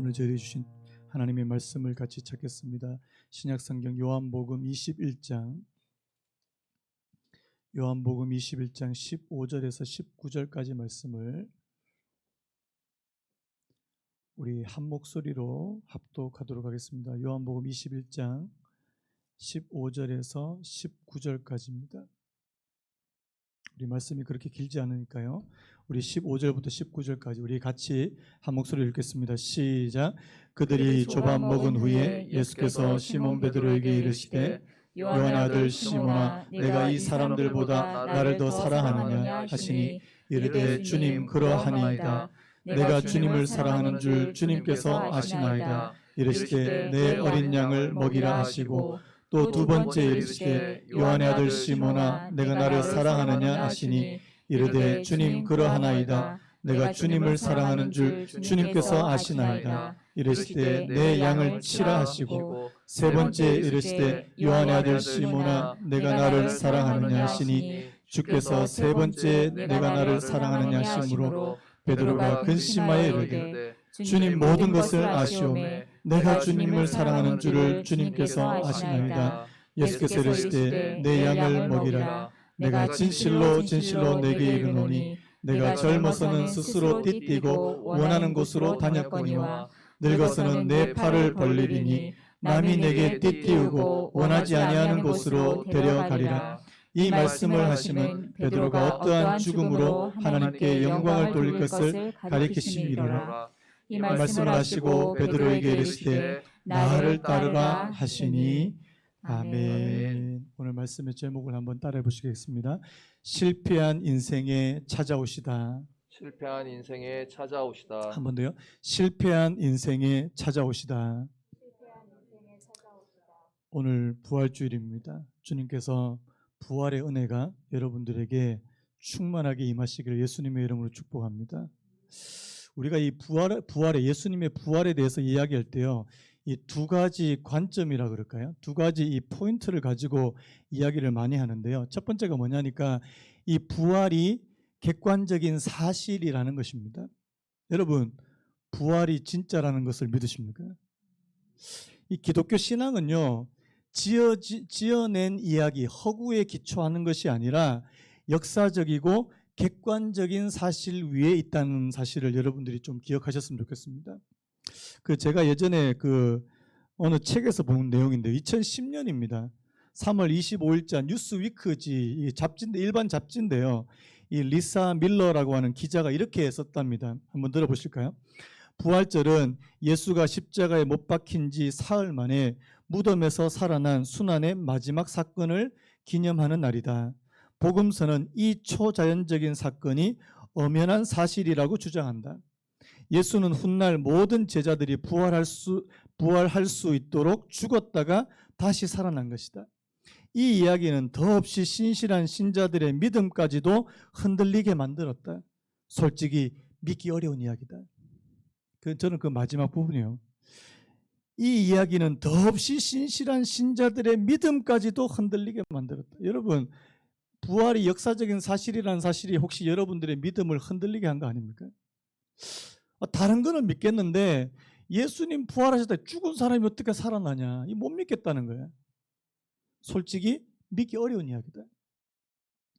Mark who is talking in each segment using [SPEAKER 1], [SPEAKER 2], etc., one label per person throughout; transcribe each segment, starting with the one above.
[SPEAKER 1] 오늘 저희에게 주신 하나님의 말씀을 같이 찾겠습니다. 신약성경 요한복음 21장 15절에서 19절까지 말씀을 우리 한 목소리로 합독하도록 하겠습니다. 요한복음 21장 15절에서 19절까지입니다. 우리 말씀이 그렇게 길지 않으니까요. 우리 15절부터 19절까지 우리 같이 한 목소리로 읽겠습니다. 시작. 그들이 조밥 먹은 후에 예수께서 시몬 베드로에게 이르시되 요한의 아들 시몬아, 내가 이 사람들보다 나를 더 사랑하느냐 하시니 이르되 주님 그러하니이다. 내가 주님을 사랑하는 줄 주님께서 아시나이다. 이르시되 내 어린 양을 먹이라 하시고 또 두 번째 이르시되 요한의 아들 시몬아, 내가 나를 사랑하느냐 하시니 이르되 주님 그러하나이다. 내가 주님을 사랑하는 줄 주님께서 아시나이다. 이르시되 내 양을 치라 하시고 세 번째 이르시되 요한의 아들 시몬아, 내가 나를 사랑하느냐 하시니 주께서 세 번째 내가 나를 사랑하느냐 하심으로 베드로가 근심하여 이르되 주님 모든 것을 아시오매 내가 주님을 사랑하는 줄을 주님께서 아시나이다. 예수께서 이르시되 내 양을 먹이라. 내가 진실로 진실로 내게 이르노니 내가 젊어서는 스스로 띠띠고 원하는 곳으로 다녔거니와 늙어서는 내 팔을 벌리리니 남이 내게 띠띠우고 원하지 아니하는 곳으로 데려가리라. 이 말씀을 하시면 베드로가 어떠한 죽음으로 하나님께 영광을 돌릴 것을 가리키심이라. 이 말씀을 하시고 베드로에게 이르시되 나를 따르라 하시니. 아멘. 오늘 말씀의 제목을 한번 따라해 보시겠습니다. 실패한 인생에 찾아오시다.
[SPEAKER 2] 실패한 인생에 찾아오시다.
[SPEAKER 1] 한 번 더요. 실패한 인생에 찾아오시다. 오늘 부활주일입니다. 주님께서 부활의 은혜가 여러분들에게 충만하게 임하시기를 예수님의 이름으로 축복합니다. 우리가 이 부활의 예수님의 부활에 대해서 이야기할 때요, 이 두 가지 관점이라 그럴까요? 두 가지 이 포인트를 가지고 이야기를 많이 하는데요. 첫 번째가 뭐냐니까 이 부활이 객관적인 사실이라는 것입니다. 여러분, 부활이 진짜라는 것을 믿으십니까? 이 기독교 신앙은요, 지어낸 이야기, 허구에 기초하는 것이 아니라 역사적이고 객관적인 사실 위에 있다는 사실을 여러분들이 좀 기억하셨으면 좋겠습니다. 제가 예전에 어느 책에서 본 내용인데 2010년입니다. 3월 25일자 뉴스위크지 이 잡지인데 일반 잡지인데요. 이 리사 밀러라고 하는 기자가 이렇게 썼답니다. 한번 들어보실까요? 부활절은 예수가 십자가에 못 박힌 지 사흘 만에 무덤에서 살아난 순환의 마지막 사건을 기념하는 날이다. 복음서는 이 초자연적인 사건이 엄연한 사실이라고 주장한다. 예수는 훗날 모든 제자들이 부활할 수 있도록 죽었다가 다시 살아난 것이다. 이 이야기는 더없이 신실한 신자들의 믿음까지도 흔들리게 만들었다. 솔직히 믿기 어려운 이야기다. 저는 그 마지막 부분이요. 이 이야기는 더없이 신실한 신자들의 믿음까지도 흔들리게 만들었다. 여러분, 부활이 역사적인 사실이라는 사실이 혹시 여러분들의 믿음을 흔들리게 한 거 아닙니까? 다른 거는 믿겠는데 예수님 부활하셨다 죽은 사람이 어떻게 살아나냐, 못 믿겠다는 거예요. 솔직히 믿기 어려운 이야기다.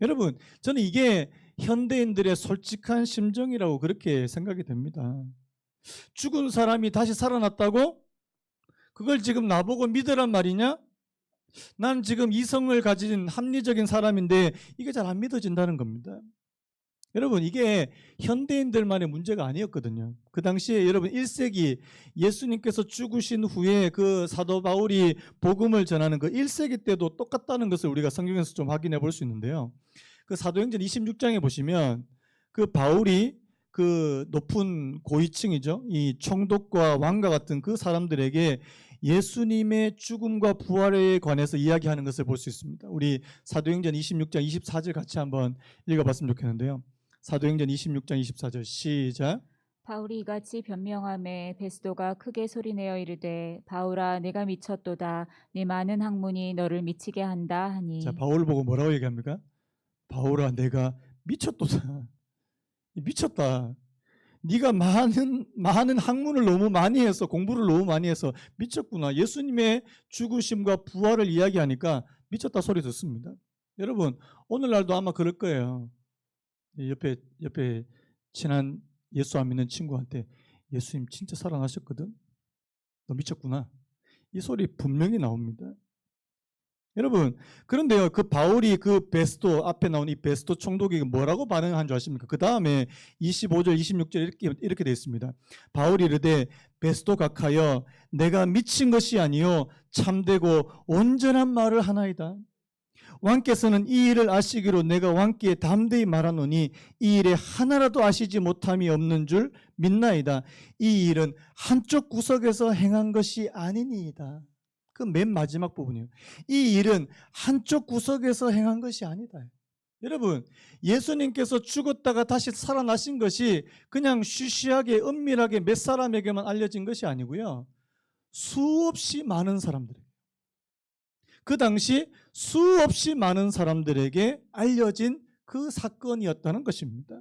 [SPEAKER 1] 여러분, 저는 이게 현대인들의 솔직한 심정이라고 그렇게 생각이 됩니다. 죽은 사람이 다시 살아났다고? 그걸 지금 나보고 믿으란 말이냐? 난 지금 이성을 가진 합리적인 사람인데 이게 잘 안 믿어진다는 겁니다. 여러분, 이게 현대인들만의 문제가 아니었거든요. 그 당시에 여러분 1세기 예수님께서 죽으신 후에 그 사도 바울이 복음을 전하는 그 1세기 때도 똑같다는 것을 우리가 성경에서 좀 확인해 볼 수 있는데요. 그 사도행전 26장에 보시면 그 바울이 그 높은 고위층이죠. 이 총독과 왕과 같은 그 사람들에게 예수님의 죽음과 부활에 관해서 이야기하는 것을 볼 수 있습니다. 우리 사도행전 26장 24절 같이 한번 읽어봤으면 좋겠는데요. 사도행전 26장 24절 시작.
[SPEAKER 3] 바울이 이같이 변명하매 베스도가 크게 소리내어 이르되 바울아 내가 미쳤도다. 네 많은 학문이 너를 미치게 한다 하니.
[SPEAKER 1] 자, 바울을 보고 뭐라고 얘기합니까? 바울아 내가 미쳤도다. 미쳤다. 네가 많은 학문을 너무 많이 해서 공부를 너무 많이 해서 미쳤구나. 예수님의 죽으심과 부활을 이야기하니까 미쳤다 소리 듣습니다. 여러분 오늘날도 아마 그럴 거예요. 옆에 친한 예수 안 믿는 친구한테 예수님 진짜 살아나셨거든. 너 미쳤구나. 이 소리 분명히 나옵니다. 여러분 그런데요 그 바울이 그 베스도 앞에 나온 이 베스도 총독이 뭐라고 반응한 줄 아십니까? 그 다음에 25절 26절 이렇게 되어 있습니다. 바울이 이르되 베스도 각하여 내가 미친 것이 아니요 참되고 온전한 말을 하나이다. 왕께서는 이 일을 아시기로 내가 왕께 담대히 말하노니 이 일에 하나라도 아시지 못함이 없는 줄 믿나이다. 이 일은 한쪽 구석에서 행한 것이 아니니이다. 그 맨 마지막 부분이에요. 이 일은 한쪽 구석에서 행한 것이 아니다. 여러분 예수님께서 죽었다가 다시 살아나신 것이 그냥 쉬쉬하게 은밀하게 몇 사람에게만 알려진 것이 아니고요. 수없이 많은 사람들에게 그 당시 수없이 많은 사람들에게 알려진 그 사건이었다는 것입니다.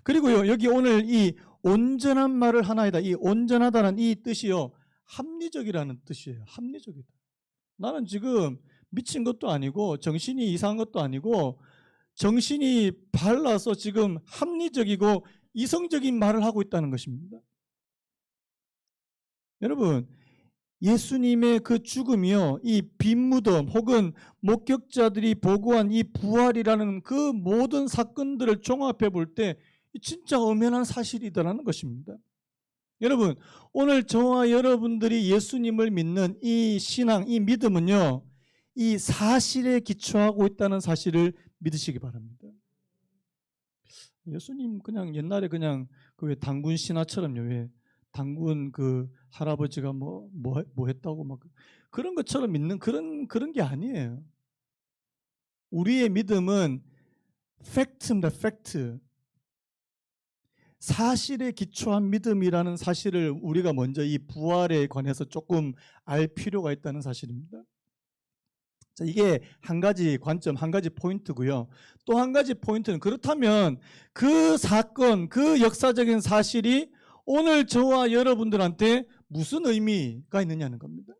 [SPEAKER 1] 그리고요 여기 오늘 이 온전한 말을 하나이다. 이 온전하다는 이 뜻이요 합리적이라는 뜻이에요. 합리적이다. 나는 지금 미친 것도 아니고 정신이 이상한 것도 아니고 정신이 발라서 지금 합리적이고 이성적인 말을 하고 있다는 것입니다. 여러분 예수님의 그 죽음이요 이 빈무덤 혹은 목격자들이 보고한 이 부활이라는 그 모든 사건들을 종합해 볼 때 진짜 엄연한 사실이다라는 것입니다. 여러분 오늘 저와 여러분들이 예수님을 믿는 이 신앙, 이 믿음은요 이 사실에 기초하고 있다는 사실을 믿으시기 바랍니다. 예수님 그냥 옛날에 그냥 그 왜 당군 신화처럼요 왜 당군 그 할아버지가 뭐 했다고 막 그런 것처럼 믿는 그런 게 아니에요. 우리의 믿음은 팩트입니다. 팩트. 사실에 기초한 믿음이라는 사실을 우리가 먼저 이 부활에 관해서 조금 알 필요가 있다는 사실입니다. 자, 이게 한 가지 관점, 한 가지 포인트고요. 또 한 가지 포인트는 그렇다면 그 사건, 그 역사적인 사실이 오늘 저와 여러분들한테 무슨 의미가 있느냐는 겁니다.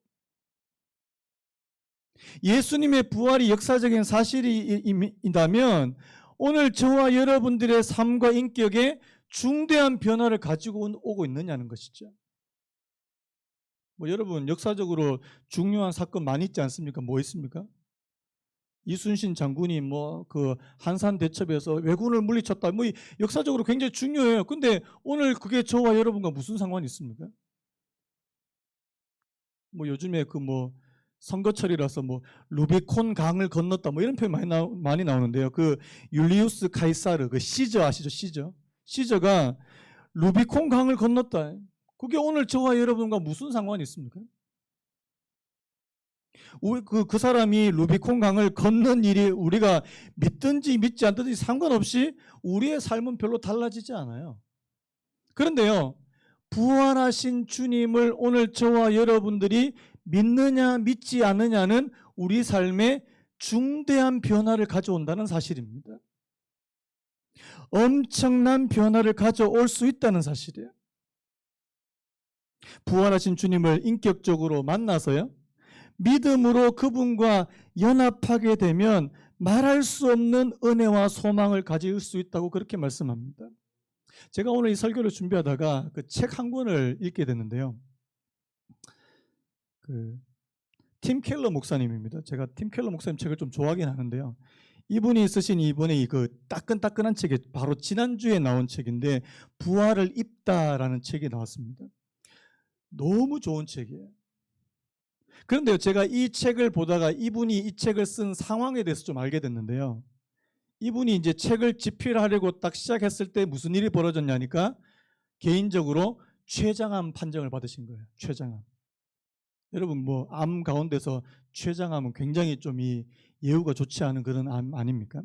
[SPEAKER 1] 예수님의 부활이 역사적인 사실이다면 오늘 저와 여러분들의 삶과 인격에 중대한 변화를 가지고 오고 있느냐는 것이죠. 여러분 역사적으로 중요한 사건 많이 있지 않습니까? 뭐 있습니까? 이순신 장군이 그 한산 대첩에서 왜군을 물리쳤다. 역사적으로 굉장히 중요해요. 근데 오늘 그게 저와 여러분과 무슨 상관이 있습니까? 요즘에 선거철이라서 루비콘 강을 건넜다 이런 표현 많이 나오는데요. 그 율리우스 카이사르 그 시저 아시죠? 시저가 루비콘 강을 건넜다. 그게 오늘 저와 여러분과 무슨 상관이 있습니까? 그 사람이 루비콘 강을 건넌 일이 우리가 믿든지 믿지 않든지 상관없이 우리의 삶은 별로 달라지지 않아요. 그런데요, 부활하신 주님을 오늘 저와 여러분들이 믿느냐 믿지 않느냐는 우리 삶에 중대한 변화를 가져온다는 사실입니다. 엄청난 변화를 가져올 수 있다는 사실이에요. 부활하신 주님을 인격적으로 만나서요, 믿음으로 그분과 연합하게 되면 말할 수 없는 은혜와 소망을 가질 수 있다고 그렇게 말씀합니다. 제가 오늘 이 설교를 준비하다가 그 책 한 권을 읽게 됐는데요. 팀 켈러 목사님입니다. 제가 팀 켈러 목사님 책을 좀 좋아하긴 하는데요. 이분이 쓰신 이번에 그 따끈따끈한 책이 바로 지난주에 나온 책인데 부활을 입다라는 책이 나왔습니다. 너무 좋은 책이에요. 그런데요, 제가 이 책을 보다가 이분이 이 책을 쓴 상황에 대해서 좀 알게 됐는데요. 이분이 이제 책을 집필하려고 딱 시작했을 때 무슨 일이 벌어졌냐니까 개인적으로 췌장암 판정을 받으신 거예요. 췌장암. 여러분 암 가운데서 췌장암은 굉장히 좀 이 예후가 좋지 않은 그런 암 아닙니까?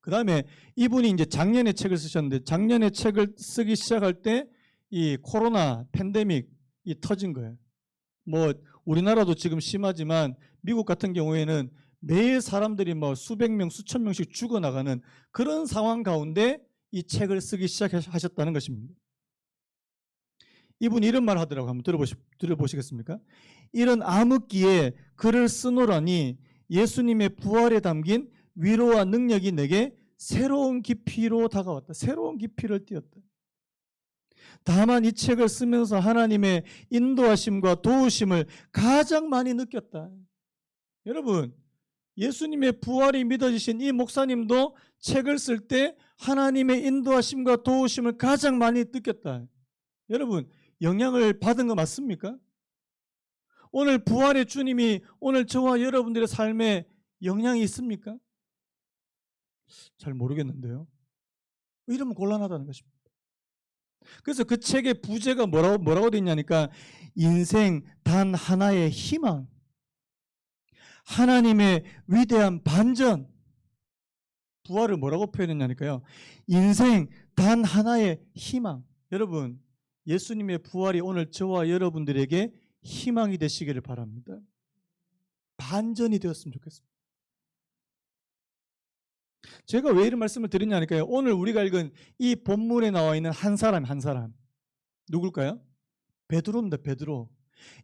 [SPEAKER 1] 그 다음에 이분이 이제 작년에 책을 쓰셨는데 작년에 책을 쓰기 시작할 때 이 코로나 팬데믹이 터진 거예요. 우리나라도 지금 심하지만 미국 같은 경우에는 매일 사람들이 수백 명, 수천 명씩 죽어나가는 그런 상황 가운데 이 책을 쓰기 시작하셨다는 것입니다. 이분이 이런 말 하더라고. 한번 들어보시겠습니까? 이런 암흑기에 글을 쓰노라니 예수님의 부활에 담긴 위로와 능력이 내게 새로운 깊이로 다가왔다. 새로운 깊이를 띄었다. 다만 이 책을 쓰면서 하나님의 인도하심과 도우심을 가장 많이 느꼈다. 여러분, 예수님의 부활이 믿어지신 이 목사님도 책을 쓸 때 하나님의 인도하심과 도우심을 가장 많이 느꼈다. 여러분, 영향을 받은 거 맞습니까? 오늘 부활의 주님이 오늘 저와 여러분들의 삶에 영향이 있습니까? 잘 모르겠는데요. 이러면 곤란하다는 것입니다. 그래서 그 책의 부제가 뭐라고 되어 있냐니까 인생 단 하나의 희망, 하나님의 위대한 반전. 부활을 뭐라고 표현했냐니까요. 인생 단 하나의 희망. 여러분, 예수님의 부활이 오늘 저와 여러분들에게 희망이 되시기를 바랍니다. 반전이 되었으면 좋겠습니다. 제가 왜 이런 말씀을 드리냐니까요. 오늘 우리가 읽은 이 본문에 나와 있는 한 사람. 누굴까요? 베드로입니다. 베드로.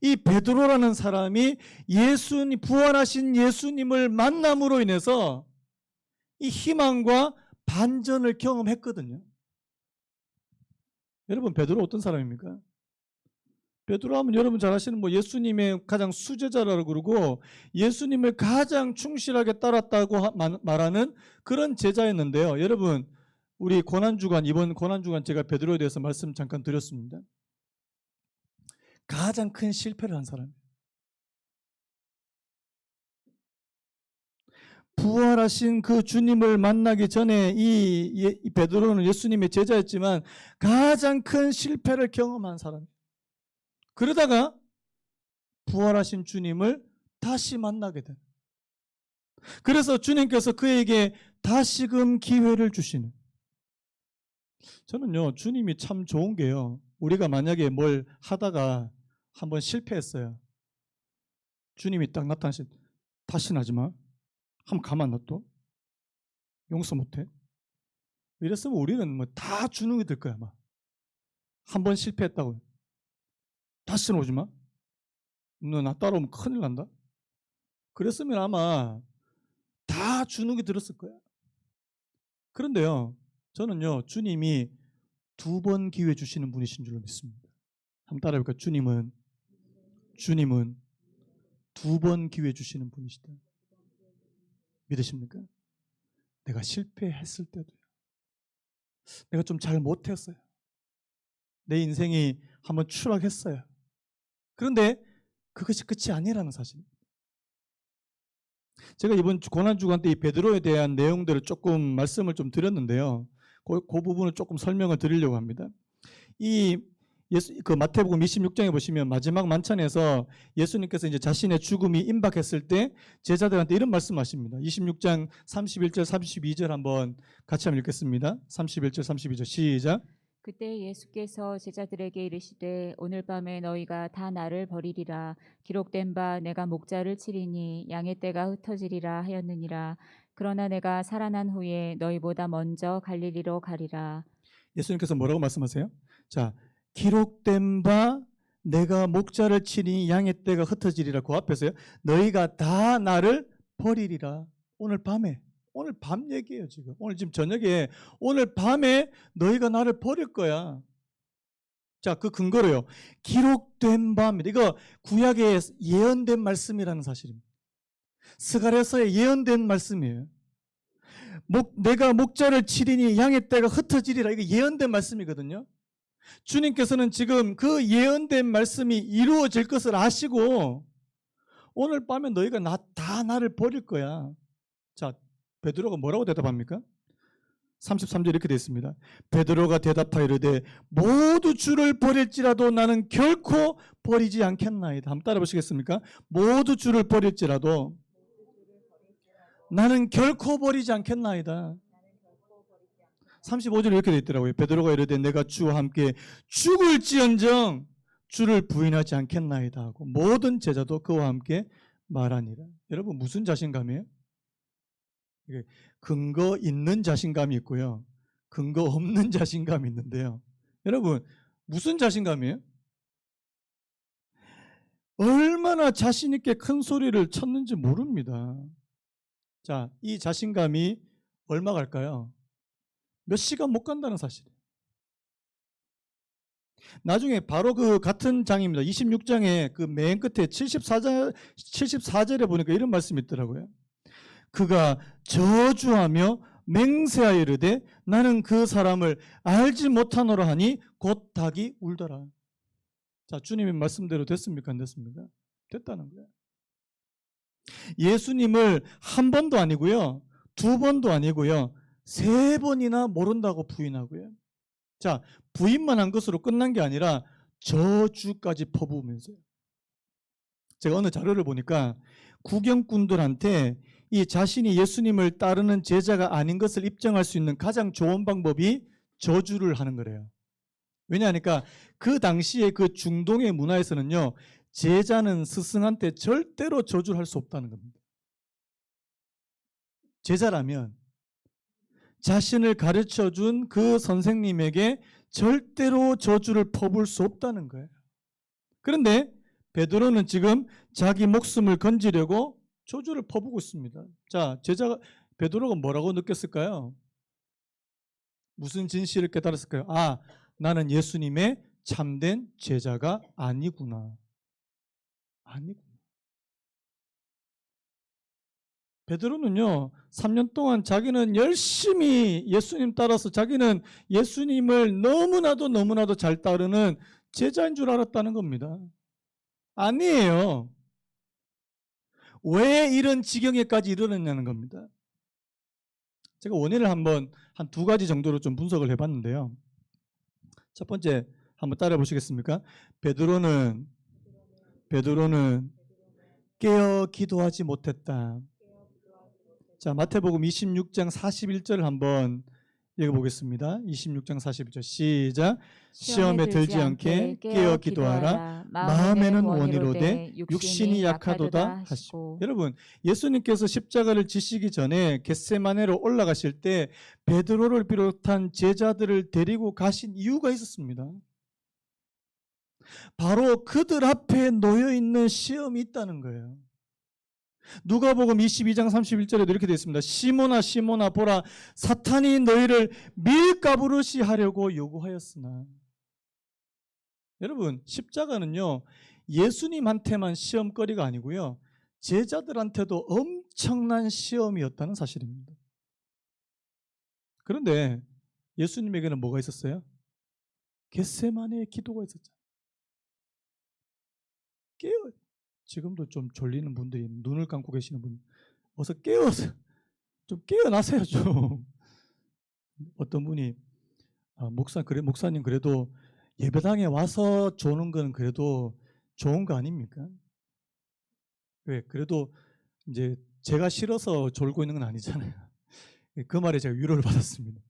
[SPEAKER 1] 이 베드로라는 사람이 부활하신 예수님을 만남으로 인해서 이 희망과 반전을 경험했거든요. 여러분, 베드로 어떤 사람입니까? 베드로 하면 여러분 잘 아시는 예수님의 가장 수제자라고 그러고 예수님을 가장 충실하게 따랐다고 말하는 그런 제자였는데요. 여러분, 우리 이번 고난주간 제가 베드로에 대해서 말씀 잠깐 드렸습니다. 가장 큰 실패를 한 사람이에요. 부활하신 그 주님을 만나기 전에 이 베드로는 예수님의 제자였지만 가장 큰 실패를 경험한 사람이에요. 그러다가 부활하신 주님을 다시 만나게 된. 그래서 주님께서 그에게 다시금 기회를 주시는. 저는요, 주님이 참 좋은 게요. 우리가 만약에 뭘 하다가 한번 실패했어요. 주님이 딱 나타나신, 다시는 하지 마. 한번 가만 놔둬. 용서 못해. 이랬으면 우리는 다 주눅이 들 거야. 한번 실패했다고. 다시는 오지 마. 너 나 따라오면 큰일 난다. 그랬으면 아마 다 주눅이 들었을 거야. 그런데요, 저는요, 주님이 2번 기회 주시는 분이신 줄로 믿습니다. 한번 따라해볼까요? 주님은 2번 기회 주시는 분이시다. 믿으십니까? 내가 실패했을 때도요. 내가 좀 잘 못했어요. 내 인생이 한번 추락했어요. 그런데 그것이 끝이 아니라는 사실입니다. 제가 이번 고난주간 때 이 베드로에 대한 내용들을 조금 말씀을 좀 드렸는데요. 그 부분을 조금 설명을 드리려고 합니다. 그 마태복음 26장에 보시면 마지막 만찬에서 예수님께서 이제 자신의 죽음이 임박했을 때 제자들한테 이런 말씀하십니다. 26장 31절 32절 한번 같이 한번 읽겠습니다. 31절 32절 시작.
[SPEAKER 3] 그때 예수께서 제자들에게 이르시되 오늘 밤에 너희가 다 나를 버리리라. 기록된 바 내가 목자를 치리니 양의 떼가 흩어지리라 하였느니라. 그러나 내가 살아난 후에 너희보다 먼저 갈릴리로 가리라.
[SPEAKER 1] 예수님께서 뭐라고 말씀하세요? 자, 기록된 바 내가 목자를 치리니 양의 떼가 흩어지리라. 그 앞에서요. 너희가 다 나를 버리리라. 오늘 밤 얘기예요. 지금 저녁에 오늘 밤에 너희가 나를 버릴 거야. 자, 그 근거로요. 기록된 바입니다. 이거 구약에 예언된 말씀이라는 사실입니다. 스가랴서에 예언된 말씀이에요. 내가 목자를 치리니 양의 떼가 흩어지리라. 이거 예언된 말씀이거든요. 주님께서는 지금 그 예언된 말씀이 이루어질 것을 아시고 오늘 밤에 너희가 다 나를 버릴 거야. 자, 베드로가 뭐라고 대답합니까? 33절 이렇게 되어 있습니다. 베드로가 대답하여 이르되 모두 주를 버릴지라도 나는 결코 버리지 않겠나이다. 한번 따라 보시겠습니까? 모두 주를 버릴지라도 나는 결코 버리지 않겠나이다. 35절에 이렇게 되어 있더라고요. 베드로가 이르되 내가 주와 함께 죽을지언정 주를 부인하지 않겠나이다 하고 모든 제자도 그와 함께 말하니라. 여러분, 무슨 자신감이에요? 근거 있는 자신감이 있고요. 근거 없는 자신감이 있는데요. 여러분, 무슨 자신감이에요? 얼마나 자신 있게 큰 소리를 쳤는지 모릅니다. 자, 이 자신감이 얼마 갈까요? 몇 시간 못 간다는 사실이에요. 나중에 바로 그 같은 장입니다. 26장에 그 맨 끝에 74절에 보니까 이런 말씀이 있더라고요. 그가 저주하며 맹세하여 이르되 나는 그 사람을 알지 못하노라 하니 곧 닭이 울더라. 자, 주님의 말씀대로 됐습니까? 안 됐습니까? 됐다는 거예요. 예수님을 한 번도 아니고요, 두 번도 아니고요, 세 번이나 모른다고 부인하고요. 자, 부인만 한 것으로 끝난 게 아니라 저주까지 퍼부으면서요. 제가 어느 자료를 보니까 구경꾼들한테 이 자신이 예수님을 따르는 제자가 아닌 것을 입증할 수 있는 가장 좋은 방법이 저주를 하는 거래요. 왜냐하니까 그 당시에 그 중동의 문화에서는요, 제자는 스승한테 절대로 저주를 할 수 없다는 겁니다. 제자라면 자신을 가르쳐 준 그 선생님에게 절대로 저주를 퍼부을 수 없다는 거예요. 그런데 베드로는 지금 자기 목숨을 건지려고 저주를 퍼부고 있습니다. 자, 베드로가 뭐라고 느꼈을까요? 무슨 진실을 깨달았을까요? 아, 나는 예수님의 참된 제자가 아니구나. 아니구나. 베드로는요, 3년 동안 자기는 열심히 예수님 따라서 자기는 예수님을 너무나도 잘 따르는 제자인 줄 알았다는 겁니다. 아니에요. 왜 이런 지경에까지 이르렀냐는 겁니다. 제가 원인을 한번 한 두 가지 정도로 좀 분석을 해봤는데요. 첫 번째 한번 따라 보시겠습니까? 베드로는 깨어 기도하지 못했다. 자, 마태복음 26장 41절을 한번 읽어보겠습니다. 26장 41절 시작. 시험에 들지 않게 깨어 기도하라. 마음에는 원이로되 육신이 약하도다 하시고. 여러분, 예수님께서 십자가를 지시기 전에 겟세마네로 올라가실 때 베드로를 비롯한 제자들을 데리고 가신 이유가 있었습니다. 바로 그들 앞에 놓여 있는 시험이 있다는 거예요. 누가복음 22장 31절에도 이렇게 되어 있습니다. 시몬아 시몬아 보라, 사탄이 너희를 밀가부르시 하려고 요구하였으나. 여러분, 십자가는요, 예수님한테만 시험거리가 아니고요, 제자들한테도 엄청난 시험이었다는 사실입니다. 그런데 예수님에게는 뭐가 있었어요? 겟세마네의 기도가 있었죠. 지금도 좀 졸리는 분들이, 눈을 감고 계시는 분, 어서 깨어서 좀 깨어나세요 좀. 어떤 분이 목사님 그래도 예배당에 와서 조는 건 그래도 좋은 거 아닙니까? 왜? 그래도 이제 제가 싫어서 졸고 있는 건 아니잖아요. 그 말에 제가 위로를 받았습니다.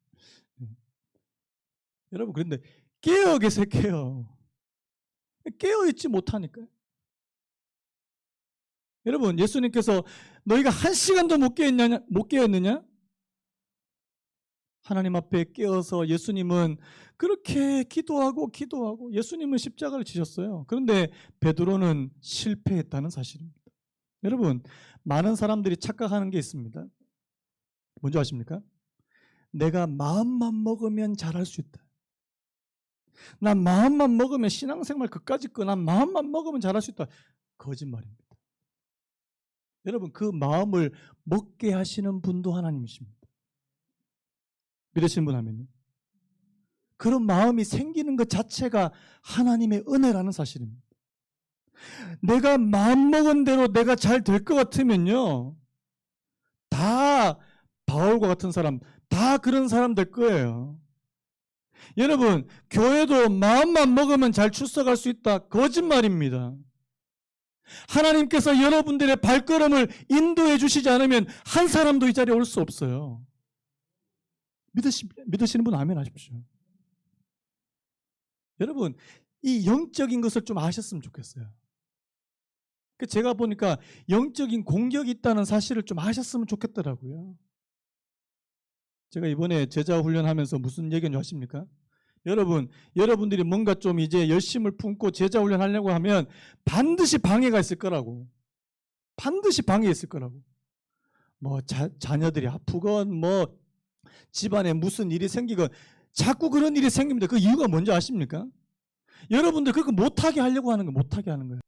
[SPEAKER 1] 여러분, 그런데 깨어 계세요. 깨어 있지 못하니까요. 여러분, 예수님께서 너희가 한 시간도 못 깨었느냐? 하나님 앞에 깨어서 예수님은 그렇게 기도하고 예수님은 십자가를 지셨어요. 그런데 베드로는 실패했다는 사실입니다. 여러분, 많은 사람들이 착각하는 게 있습니다. 뭔지 아십니까? 내가 마음만 먹으면 잘할 수 있다. 난 마음만 먹으면 신앙생활 그까짓 거, 난 마음만 먹으면 잘할 수 있다. 거짓말입니다. 여러분, 그 마음을 먹게 하시는 분도 하나님이십니다. 믿으시는 분 하면요. 그런 마음이 생기는 것 자체가 하나님의 은혜라는 사실입니다. 내가 마음먹은 대로 내가 잘 될 것 같으면요, 다 바울과 같은 사람, 다 그런 사람 될 거예요. 여러분, 교회도 마음만 먹으면 잘 출석할 수 있다. 거짓말입니다. 하나님께서 여러분들의 발걸음을 인도해 주시지 않으면 한 사람도 이 자리에 올 수 없어요. 믿으시는 분 아멘 하십시오. 여러분, 이 영적인 것을 좀 아셨으면 좋겠어요. 제가 보니까 영적인 공격이 있다는 사실을 좀 아셨으면 좋겠더라고요. 제가 이번에 제자 훈련하면서 무슨 얘기인지 아십니까? 여러분들이 뭔가 좀 이제 열심을 품고 제자 훈련하려고 하면 반드시 방해가 있을 거라고. 반드시 방해 있을 거라고. 뭐 자녀들이 아프건 뭐 집안에 무슨 일이 생기건 자꾸 그런 일이 생깁니다. 그 이유가 뭔지 아십니까? 여러분들 그거 못하게 하려고 하는 거, 못하게 하는 거예요.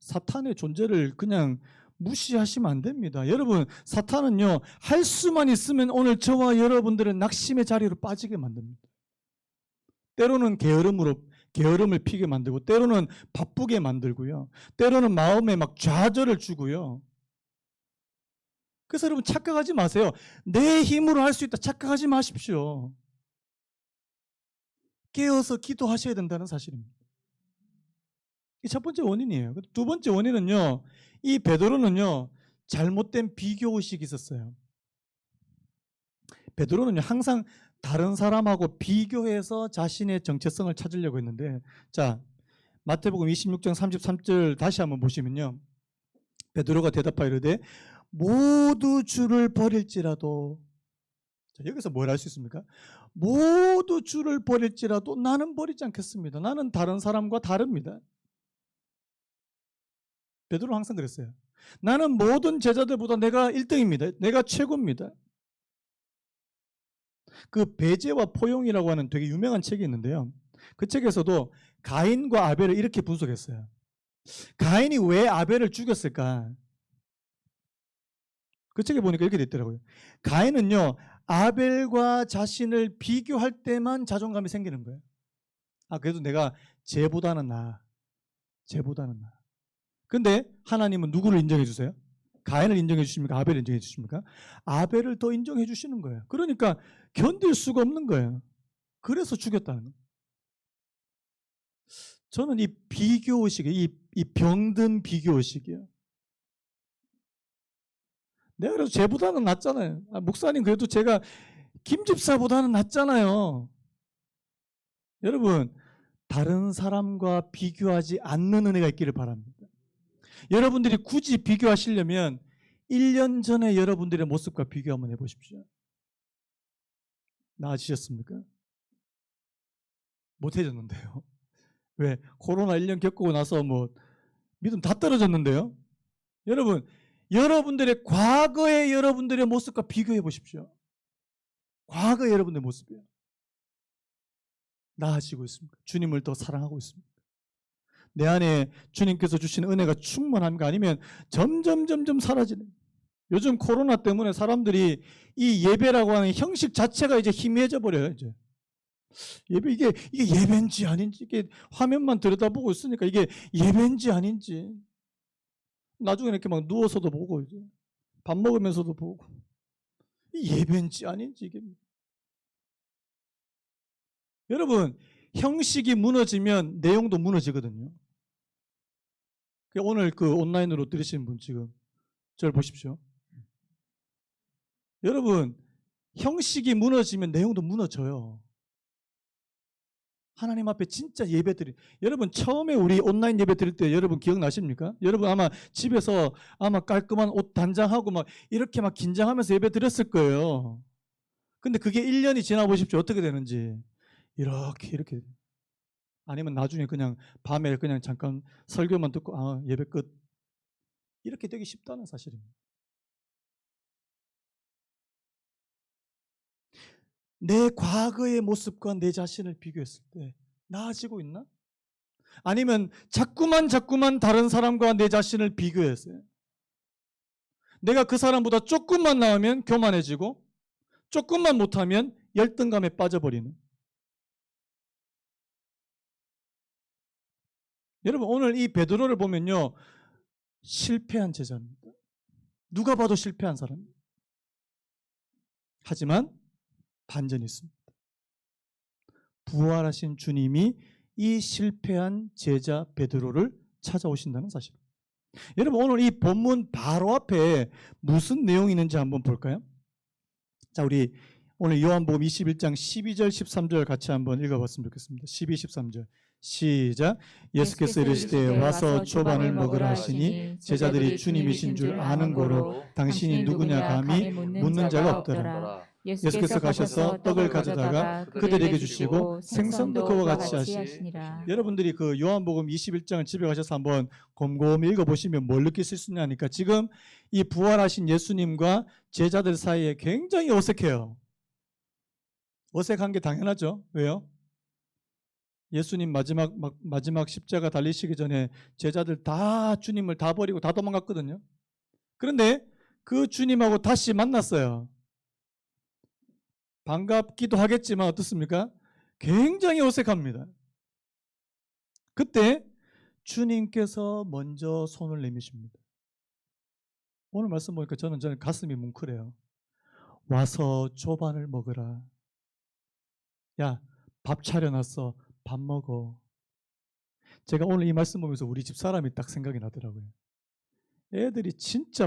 [SPEAKER 1] 사탄의 존재를 그냥 무시하시면 안 됩니다. 여러분, 사탄은요, 할 수만 있으면 오늘 저와 여러분들은 낙심의 자리로 빠지게 만듭니다. 때로는 게으름을 피게 만들고, 때로는 바쁘게 만들고요. 때로는 마음에 막 좌절을 주고요. 그래서 여러분 착각하지 마세요. 내 힘으로 할 수 있다 착각하지 마십시오. 깨어서 기도하셔야 된다는 사실입니다. 이 첫 번째 원인이에요. 두 번째 원인은요, 이 베드로는요, 잘못된 비교의식이 있었어요. 베드로는요, 항상 다른 사람하고 비교해서 자신의 정체성을 찾으려고 했는데, 자, 마태복음 26장 33절 다시 한번 보시면요, 베드로가 대답하여 이르되 모두 주를 버릴지라도, 자, 여기서 뭘 할 수 있습니까? 모두 주를 버릴지라도 나는 버리지 않겠습니다. 나는 다른 사람과 다릅니다. 베드로는 항상 그랬어요. 나는 모든 제자들보다 내가 1등입니다. 내가 최고입니다. 그 배제와 포용이라고 하는 되게 유명한 책이 있는데요. 그 책에서도 가인과 아벨을 이렇게 분석했어요. 가인이 왜 아벨을 죽였을까? 그 책에 보니까 이렇게 돼 있더라고요. 가인은요, 아벨과 자신을 비교할 때만 자존감이 생기는 거예요. 아, 그래도 내가 쟤보다는 나아. 쟤보다는 나아. 근데 하나님은 누구를 인정해 주세요? 가인을 인정해 주십니까? 아벨을 인정해 주십니까? 아벨을 더 인정해 주시는 거예요. 그러니까 견딜 수가 없는 거예요. 그래서 죽였다는 거예요. 저는 이 비교의식이에요. 이 병든 비교의식이에요. 내가 그래도 쟤보다는 낫잖아요. 아, 목사님 그래도 제가 김집사보다는 낫잖아요. 여러분, 다른 사람과 비교하지 않는 은혜가 있기를 바랍니다. 여러분들이 굳이 비교하시려면 1년 전에 여러분들의 모습과 비교 한번 해보십시오. 나아지셨습니까? 못해졌는데요. 왜? 코로나 1년 겪고 나서 뭐 믿음 다 떨어졌는데요. 여러분, 여러분들의 과거의 여러분들의 모습과 비교해 보십시오. 과거의 여러분들의 모습이요. 나아지고 있습니까? 주님을 더 사랑하고 있습니까? 내 안에 주님께서 주신 은혜가 충만합니까? 아니면 점점 사라지는. 요즘 코로나 때문에 사람들이 이 예배라고 하는 형식 자체가 이제 희미해져 버려요. 이제 예배 이게 예배인지 아닌지, 이게 화면만 들여다보고 있으니까 이게 예배인지 아닌지. 나중에 이렇게 막 누워서도 보고 이제 밥 먹으면서도 보고 예배인지 아닌지 이게. 여러분, 형식이 무너지면 내용도 무너지거든요. 오늘 그 온라인으로 들으시는 분 지금 저를 보십시오. 여러분, 형식이 무너지면 내용도 무너져요. 하나님 앞에 진짜 여러분 처음에 우리 온라인 예배 드릴 때 여러분 기억나십니까? 여러분 아마 집에서 아마 깔끔한 옷 단장하고 막 이렇게 막 긴장하면서 예배 드렸을 거예요. 근데 그게 1년이 지나 보십시오. 어떻게 되는지. 이렇게. 아니면 나중에 그냥 밤에 그냥 잠깐 설교만 듣고 아, 예배 끝. 이렇게 되기 쉽다는 사실입니다. 내 과거의 모습과 내 자신을 비교했을 때 나아지고 있나? 아니면 자꾸만 다른 사람과 내 자신을 비교했어요. 내가 그 사람보다 조금만 나으면 교만해지고 조금만 못하면 열등감에 빠져버리는. 여러분 오늘 이 베드로를 보면요, 실패한 제자입니다. 누가 봐도 실패한 사람입니다. 하지만 반전이 있습니다. 부활하신 주님이 이 실패한 제자 베드로를 찾아오신다는 사실. 여러분 오늘 이 본문 바로 앞에 무슨 내용이 있는지 한번 볼까요? 자, 우리 오늘 요한복음 21장 12절 13절 같이 한번 읽어봤으면 좋겠습니다. 12, 13절 시작. 예수께서 이르시되 와서 초반을 먹으라 하시니 제자들이 주님이신 줄 아는 고로 당신이 누구냐 감히 묻는 자가 없더라.
[SPEAKER 3] 예수께서 가셔서 떡을 가져다가 그들에게 주시고 생선도 그와 같이 하시니라.
[SPEAKER 1] 여러분들이 그 요한복음 21장을 집에 가셔서 한번 곰곰이 읽어보시면 뭘 느끼실 수 있냐니까 지금 이 부활하신 예수님과 제자들 사이에 굉장히 어색해요. 어색한 게 당연하죠. 왜요? 예수님 마지막 십자가 달리시기 전에 제자들 다 주님을 다 버리고 다 도망갔거든요. 그런데 그 주님하고 다시 만났어요. 반갑기도 하겠지만 어떻습니까? 굉장히 어색합니다. 그때 주님께서 먼저 손을 내미십니다. 오늘 말씀 보니까 저는 가슴이 뭉클해요. 와서 조반을 먹으라. 야, 밥 차려놨어. 밥 먹어. 제가 오늘 이 말씀 보면서 우리 집 사람이 딱 생각이 나더라고요. 애들이 진짜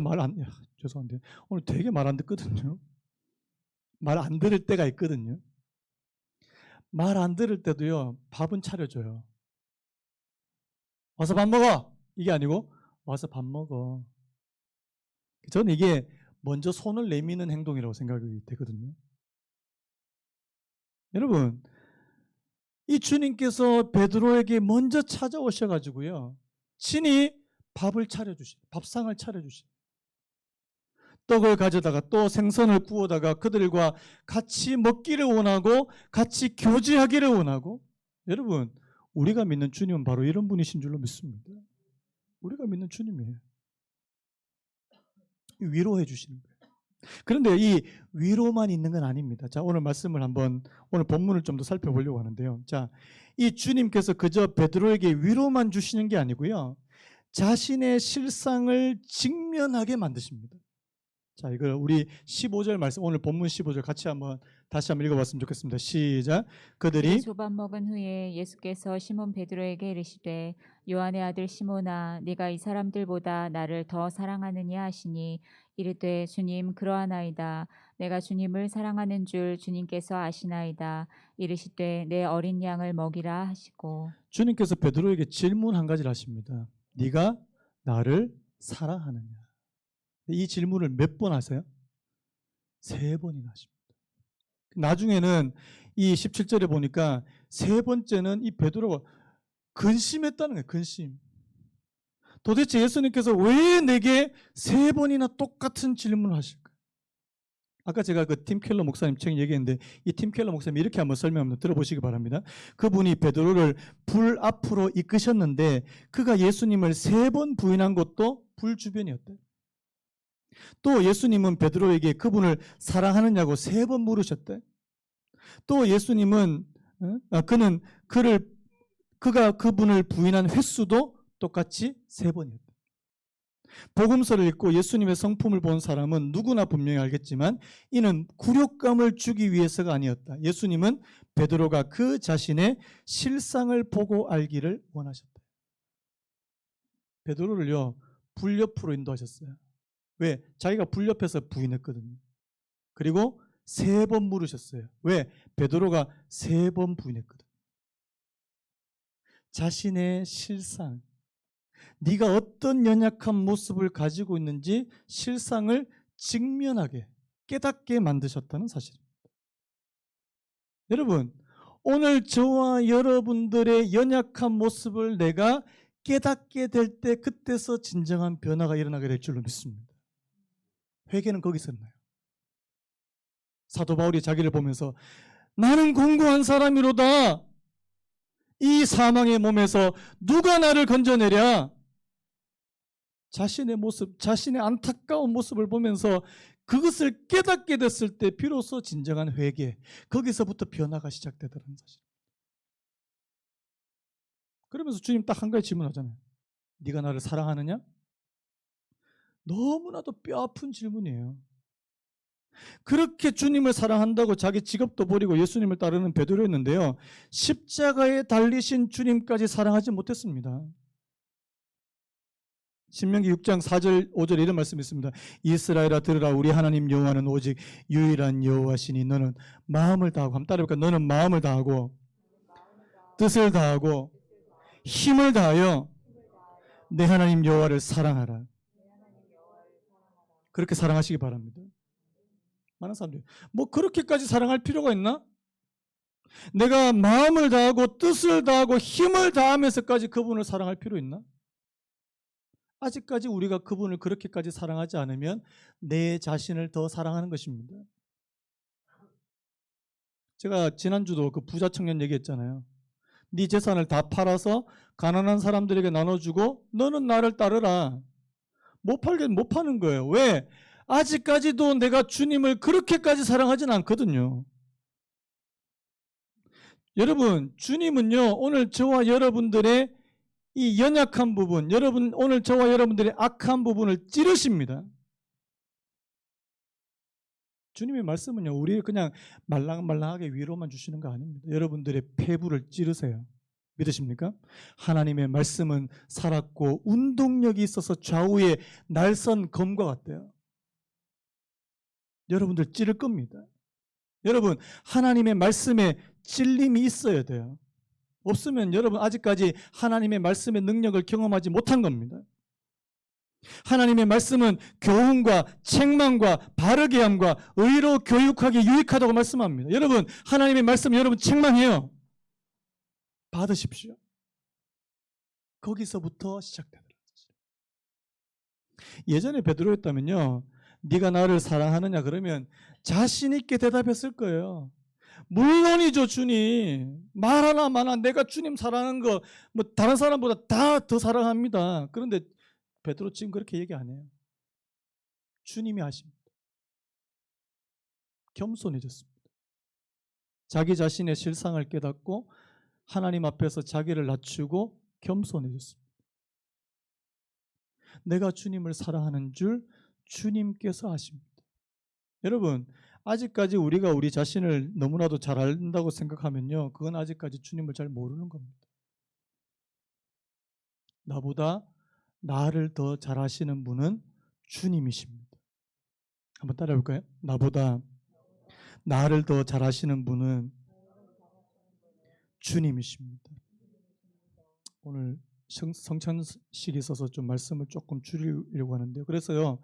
[SPEAKER 1] 죄송한데 오늘 되게 말 안 듣거든요. 말 안 들을 때가 있거든요. 말 안 들을 때도요, 밥은 차려줘요. 와서 밥 먹어! 이게 아니고 와서 밥 먹어. 저는 이게 먼저 손을 내미는 행동이라고 생각이 되거든요. 여러분, 이 주님께서 베드로에게 먼저 찾아오셔가지고요, 친히 밥을 차려주시, 밥상을 차려주시. 떡을 가져다가 또 생선을 구워다가 그들과 같이 먹기를 원하고 같이 교제하기를 원하고. 여러분, 우리가 믿는 주님은 바로 이런 분이신 줄로 믿습니다. 우리가 믿는 주님이에요. 위로해 주시는 거예요. 그런데 이 위로만 있는 건 아닙니다. 자, 오늘 말씀을 오늘 본문을 좀 더 살펴보려고 하는데요. 자, 이 주님께서 그저 베드로에게 위로만 주시는 게 아니고요, 자신의 실상을 직면하게 만드십니다. 자, 이걸 우리 15절 말씀, 오늘 본문 15절 같이 다시 한번 읽어봤으면 좋겠습니다. 시작. 그들이
[SPEAKER 3] 조반 먹은 후에 예수께서 시몬 베드로에게 이르시되 요한의 아들 시몬아 네가 이 사람들보다 나를 더 사랑하느냐 하시니 이르되 주님 그러하나이다. 내가 주님을 사랑하는 줄 주님께서 아시나이다. 이르시되 내 어린 양을 먹이라 하시고.
[SPEAKER 1] 주님께서 베드로에게 질문 한 가지를 하십니다. 네가 나를 사랑하느냐? 이 질문을 몇 번 하세요? 3번이나 하십니다. 나중에는 이 17절에 보니까 3번째는 이 베드로가 근심했다는 거예요. 근심. 도대체 예수님께서 왜 내게 3번이나 똑같은 질문을 하실까? 아까 제가 그 팀 켈러 목사님 책 얘기했는데 이 팀 켈러 목사님이 이렇게 한번 설명합니다. 들어보시기 바랍니다. 그분이 베드로를 불 앞으로 이끄셨는데 그가 예수님을 3번 부인한 것도 불 주변이었대요. 또 예수님은 베드로에게 그분을 사랑하느냐고 3번 물으셨대. 또 예수님은 그가 그분을 부인한 횟수도 똑같이 3번이었대. 복음서를 읽고 예수님의 성품을 본 사람은 누구나 분명히 알겠지만 이는 굴욕감을 주기 위해서가 아니었다. 예수님은 베드로가 그 자신의 실상을 보고 알기를 원하셨다. 베드로를요, 불 옆으로 인도하셨어요. 왜? 자기가 불 옆에서 부인했거든요. 그리고 3번 물으셨어요. 왜? 베드로가 3번 부인했거든. 자신의 실상, 네가 어떤 연약한 모습을 가지고 있는지 실상을 직면하게 깨닫게 만드셨다는 사실입니다. 여러분, 오늘 저와 여러분들의 연약한 모습을 내가 깨닫게 될 때 그때서 진정한 변화가 일어나게 될 줄로 믿습니다. 회개는 거기서 나요. 사도 바울이 자기를 보면서 나는 공고한 사람이로다. 이 사망의 몸에서 누가 나를 건져내랴? 자신의 모습, 자신의 안타까운 모습을 보면서 그것을 깨닫게 됐을 때 비로소 진정한 회개, 거기서부터 변화가 시작되더라는 사실. 그러면서 주님 딱 한 가지 질문하잖아요. 네가 나를 사랑하느냐? 너무나도 뼈아픈 질문이에요. 그렇게 주님을 사랑한다고 자기 직업도 버리고 예수님을 따르는 베드로였는데요, 십자가에 달리신 주님까지 사랑하지 못했습니다. 신명기 6장 4절 5절 이런 말씀이 있습니다. 이스라엘아 들으라. 우리 하나님 여호와는 오직 유일한 여호와시니 너는 마음을 다하고, 한번 따라해볼까? 너는 마음을 다하고 뜻을 다하고 힘을 다하여 내 하나님 여호와를 사랑하라. 그렇게 사랑하시기 바랍니다. 많은 사람들이. 뭐 그렇게까지 사랑할 필요가 있나? 내가 마음을 다하고 뜻을 다하고 힘을 다하면서까지 그분을 사랑할 필요 있나? 아직까지 우리가 그분을 그렇게까지 사랑하지 않으면 내 자신을 더 사랑하는 것입니다. 제가 지난주도 그 부자 청년 얘기했잖아요. 네 재산을 다 팔아서 가난한 사람들에게 나눠주고 너는 나를 따르라. 못 파는 거예요. 왜? 아직까지도 내가 주님을 그렇게까지 사랑하진 않거든요. 여러분, 주님은요, 오늘 저와 여러분들의 이 연약한 부분, 오늘 저와 여러분들의 악한 부분을 찌르십니다. 주님의 말씀은요, 우리 그냥 말랑말랑하게 위로만 주시는 거 아닙니다. 여러분들의 폐부를 찌르세요. 믿으십니까? 하나님의 말씀은 살았고 운동력이 있어서 좌우에 날선 검과 같대요. 여러분들 찌를 겁니다. 여러분, 하나님의 말씀에 찔림이 있어야 돼요. 없으면 여러분 아직까지 하나님의 말씀의 능력을 경험하지 못한 겁니다. 하나님의 말씀은 교훈과 책망과 바르게 함과 의로 교육하기 유익하다고 말씀합니다. 여러분, 하나님의 말씀 여러분 책망해요. 받으십시오. 거기서부터 시작되더라고요. 예전에 베드로였다면요, 네가 나를 사랑하느냐 그러면 자신 있게 대답했을 거예요. 물론이죠, 주님. 말하나 마나 내가 주님 사랑하는 거 뭐 다른 사람보다 다 더 사랑합니다. 그런데 베드로 지금 그렇게 얘기 안 해요. 주님이 하십니다. 겸손해졌습니다. 자기 자신의 실상을 깨닫고 하나님 앞에서 자기를 낮추고 겸손해졌습니다. 내가 주님을 사랑하는 줄 주님께서 아십니다. 여러분, 아직까지 우리가 우리 자신을 너무나도 잘 안다고 생각하면요, 그건 아직까지 주님을 잘 모르는 겁니다. 나보다 나를 더 잘 아시는 분은 주님이십니다. 한번 따라해 볼까요? 나보다 나를 더 잘 아시는 분은 주님이십니다. 오늘 성찬식이 있어서 좀 말씀을 조금 줄이려고 하는데요. 그래서요,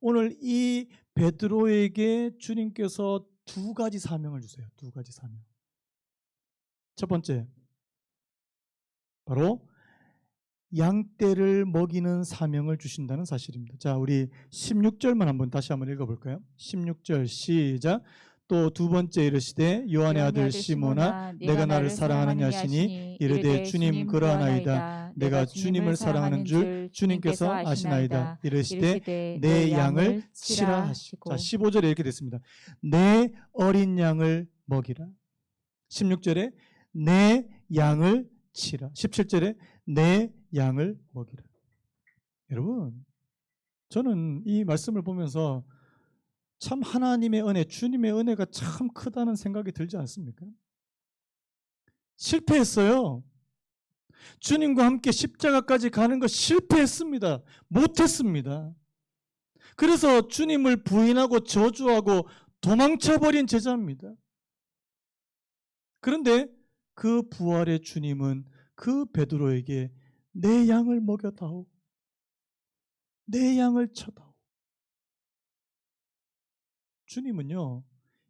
[SPEAKER 1] 오늘 이 베드로에게 주님께서 두 가지 사명을 주세요. 두 가지 사명. 첫 번째, 바로 양떼를 먹이는 사명을 주신다는 사실입니다. 자, 우리 16절만 다시 한번 읽어볼까요? 16절 시작. 또 두 번째 이르시되 요한의 아들 시몬아 내가 나를 사랑하느냐 하시니 이르되 주님 그러하나이다. 내가 주님을 사랑하는 줄 주님께서 아시나이다. 이르시되 내 양을 치라 하시고. 자, 15절에 이렇게 됐습니다. 내 어린 양을 먹이라. 16절에 내 양을 치라. 17절에 내 양을 먹이라. 여러분, 저는 이 말씀을 보면서 참 하나님의 은혜, 주님의 은혜가 참 크다는 생각이 들지 않습니까? 실패했어요. 주님과 함께 십자가까지 가는 거 실패했습니다. 못했습니다. 그래서 주님을 부인하고 저주하고 도망쳐버린 제자입니다. 그런데 그 부활의 주님은 그 베드로에게 내 양을 먹여다오. 내 양을 쳐다오. 주님은요,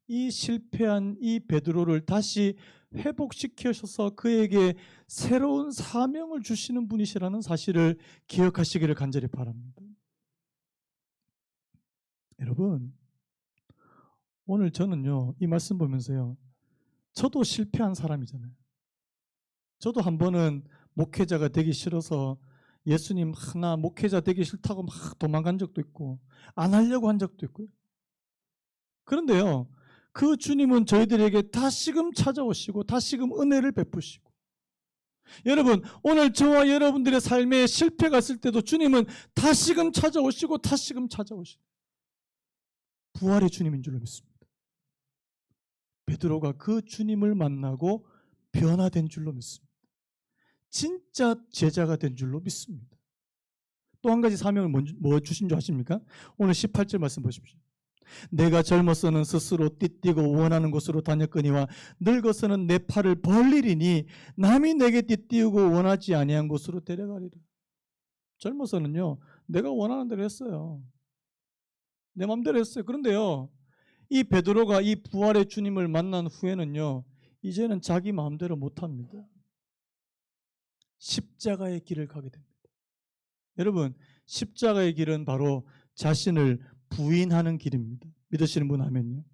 [SPEAKER 1] 이 실패한 이 베드로를 다시 회복시키셔서 그에게 새로운 사명을 주시는 분이시라는 사실을 기억하시기를 간절히 바랍니다. 여러분, 오늘 저는요, 이 말씀 보면서요, 저도 실패한 사람이잖아요. 저도 한 번은 목회자가 되기 싫어서 예수님 나 목회자 되기 싫다고 막 도망간 적도 있고 안 하려고 한 적도 있고요. 그런데요, 그 주님은 저희들에게 다시금 찾아오시고 다시금 은혜를 베푸시고, 여러분, 오늘 저와 여러분들의 삶에 실패가 있을 때도 주님은 다시금 찾아오시고 다시금 찾아오시고 부활의 주님인 줄로 믿습니다. 베드로가 그 주님을 만나고 변화된 줄로 믿습니다. 진짜 제자가 된 줄로 믿습니다. 또 한 가지 사명을 뭐 주신 줄 아십니까? 오늘 18절 말씀 보십시오. 내가 젊어서는 스스로 띠뛰고 원하는 곳으로 다녔거니와 늙어서는 내 팔을 벌리리니 남이 내게 띠뛰고 원하지 아니한 곳으로 데려가리라. 젊어서는요, 내가 원하는 대로 했어요. 내 마음대로 했어요. 그런데요, 이 베드로가 이 부활의 주님을 만난 후에는요, 이제는 자기 마음대로 못합니다. 십자가의 길을 가게 됩니다. 여러분, 십자가의 길은 바로 자신을 부인하는 길입니다. 믿으시는 분 하면요.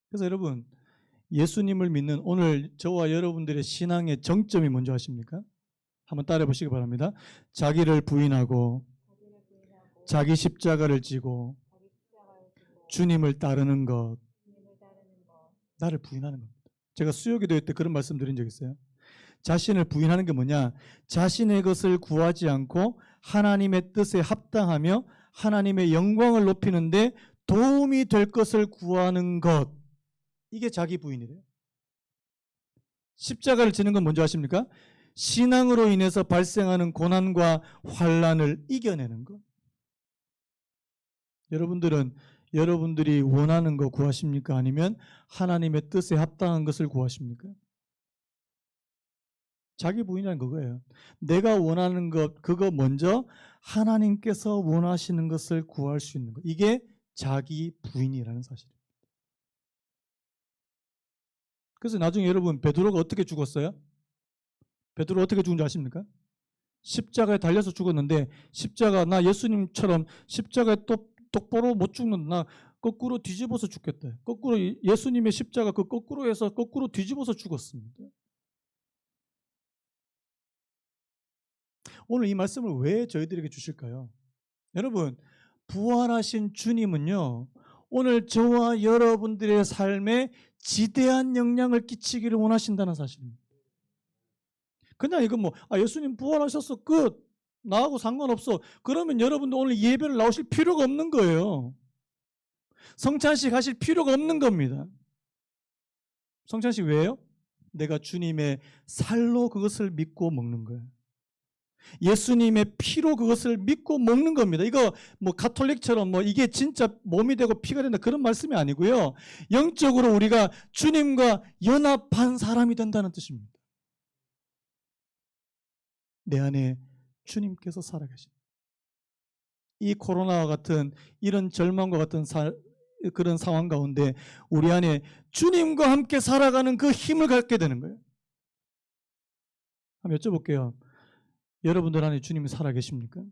[SPEAKER 1] 그래서 여러분, 예수님을 믿는 오늘 저와 여러분들의 신앙의 정점이 뭔지 아십니까? 한번 따라해 보시기 바랍니다. 자기를 부인하고 자기 십자가를 지고 주님을 따르는 것, 나를 부인하는 겁니다. 제가 수요기도회 때 그런 말씀 드린 적 있어요. 자신을 부인하는 게 뭐냐? 자신의 것을 구하지 않고 하나님의 뜻에 합당하며 하나님의 영광을 높이는데 도움이 될 것을 구하는 것. 이게 자기 부인이래요. 십자가를 지는 건 뭔지 아십니까? 신앙으로 인해서 발생하는 고난과 환난을 이겨내는 것. 여러분들은 여러분들이 원하는 거 구하십니까? 아니면 하나님의 뜻에 합당한 것을 구하십니까? 자기 부인이란 그거예요. 내가 원하는 것, 그거 먼저 하나님께서 원하시는 것을 구할 수 있는 것. 이게 자기 부인이라는 사실입니다. 그래서 나중에 여러분 베드로가 어떻게 죽었어요? 베드로 어떻게 죽은 줄 아십니까? 십자가에 달려서 죽었는데 십자가 나 예수님처럼 십자가에 똑바로 못 죽는다. 나 거꾸로 뒤집어서 죽겠다. 거꾸로 예수님의 십자가 그 거꾸로 해서 거꾸로 뒤집어서 죽었습니다. 오늘 이 말씀을 왜 저희들에게 주실까요? 여러분, 부활하신 주님은요, 오늘 저와 여러분들의 삶에 지대한 영향을 끼치기를 원하신다는 사실입니다. 그냥 이건 예수님 부활하셨어, 끝. 나하고 상관없어. 그러면 여러분도 오늘 예배를 나오실 필요가 없는 거예요. 성찬식 하실 필요가 없는 겁니다. 성찬식 왜요? 내가 주님의 살로 그것을 믿고 먹는 거예요. 예수님의 피로 그것을 믿고 먹는 겁니다. 이거 가톨릭처럼 이게 진짜 몸이 되고 피가 된다 그런 말씀이 아니고요. 영적으로 우리가 주님과 연합한 사람이 된다는 뜻입니다. 내 안에 주님께서 살아계십니다. 이 코로나와 같은 이런 절망과 같은 그런 상황 가운데 우리 안에 주님과 함께 살아가는 그 힘을 갖게 되는 거예요. 한번 여쭤볼게요. 여러분들 안에 주님이 살아계십니까?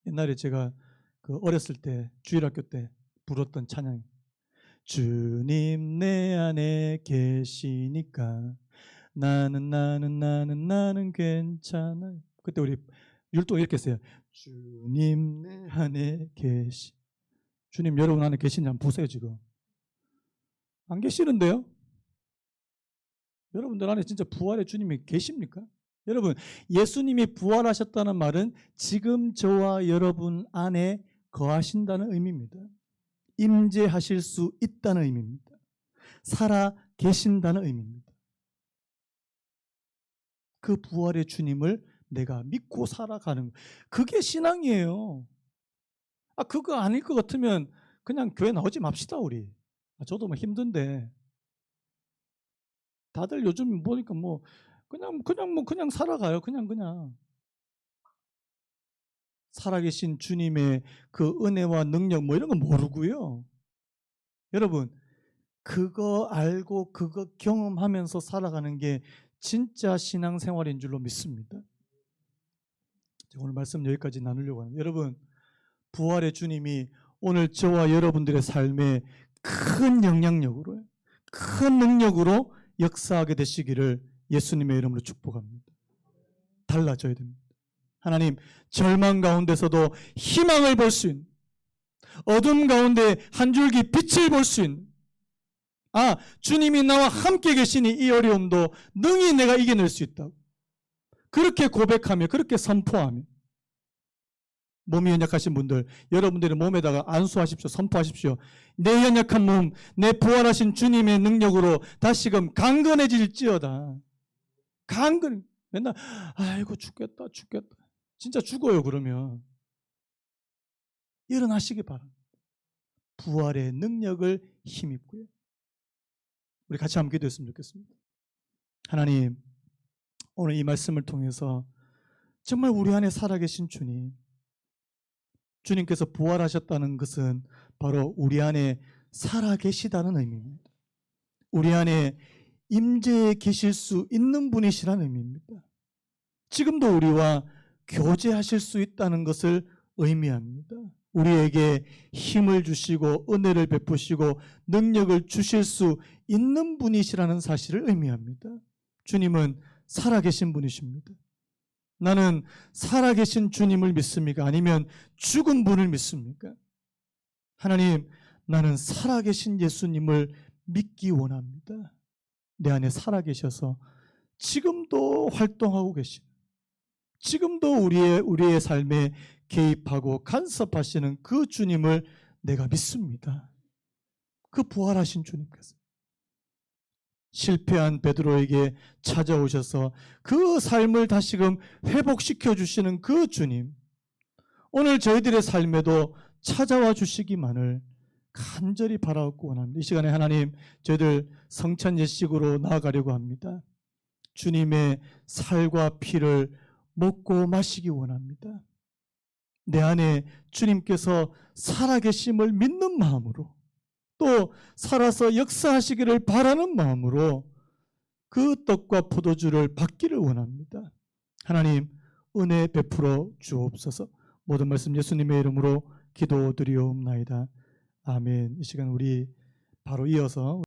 [SPEAKER 1] 옛날에 제가 어렸을 때 주일학교 때 불렀던 찬양이 주님 내 안에 계시니까 나는 괜찮아요. 그때 우리 율동 이렇게 했어요. 주님 내 안에 계시. 주님 여러분 안에 계시냐 한번 보세요. 지금 안 계시는데요? 여러분들 안에 진짜 부활의 주님이 계십니까? 여러분, 예수님이 부활하셨다는 말은 지금 저와 여러분 안에 거하신다는 의미입니다. 임재하실 수 있다는 의미입니다. 살아 계신다는 의미입니다. 그 부활의 주님을 내가 믿고 살아가는 그게 신앙이에요. 그거 아닐 것 같으면 그냥 교회 나오지 맙시다 우리. 저도 힘든데 다들 요즘 보니까 그냥 살아가요. 그냥 살아계신 주님의 그 은혜와 능력 이런 거 모르고요. 여러분 그거 알고 그거 경험하면서 살아가는 게 진짜 신앙생활인 줄로 믿습니다. 오늘 말씀 여기까지 나누려고 합니다. 여러분 부활의 주님이 오늘 저와 여러분들의 삶에 큰 영향력으로 큰 능력으로 역사하게 되시기를 예수님의 이름으로 축복합니다. 달라져야 됩니다. 하나님 절망 가운데서도 희망을 볼 수 있는 어둠 가운데 한 줄기 빛을 볼 수 있는 주님이 나와 함께 계시니 이 어려움도 능히 내가 이겨낼 수 있다고 그렇게 고백하며 그렇게 선포하며 몸이 연약하신 분들 여러분들의 몸에다가 안수하십시오. 선포하십시오. 내 연약한 몸 내 부활하신 주님의 능력으로 다시금 강건해질지어다. 맨날 아이고 죽겠다 진짜 죽어요. 그러면 일어나시기 바랍니다. 부활의 능력을 힘입고요. 우리 같이 함께 기도했으면 좋겠습니다. 하나님 오늘 이 말씀을 통해서 정말 우리 안에 살아계신 주님께서 부활하셨다는 것은 바로 우리 안에 살아계시다는 의미입니다. 우리 안에 임재해 계실 수 있는 분이시라는 의미입니다. 지금도 우리와 교제하실 수 있다는 것을 의미합니다. 우리에게 힘을 주시고 은혜를 베푸시고 능력을 주실 수 있는 분이시라는 사실을 의미합니다. 주님은 살아계신 분이십니다. 나는 살아계신 주님을 믿습니까? 아니면 죽은 분을 믿습니까? 하나님, 나는 살아계신 예수님을 믿기 원합니다. 내 안에 살아계셔서 지금도 활동하고 계신, 지금도 우리의 삶에 개입하고 간섭하시는 그 주님을 내가 믿습니다. 그 부활하신 주님께서 실패한 베드로에게 찾아오셔서 그 삶을 다시금 회복시켜 주시는 그 주님, 오늘 저희들의 삶에도 찾아와 주시기만을 간절히 바라고 원합니다. 이 시간에 하나님, 저희들 성찬 예식으로 나아가려고 합니다. 주님의 살과 피를 먹고 마시기 원합니다. 내 안에 주님께서 살아계심을 믿는 마음으로, 또 살아서 역사하시기를 바라는 마음으로 그 떡과 포도주를 받기를 원합니다. 하나님, 은혜 베풀어 주옵소서. 모든 말씀 예수님의 이름으로 기도드리옵나이다. 아멘. 이 시간 우리 바로 이어서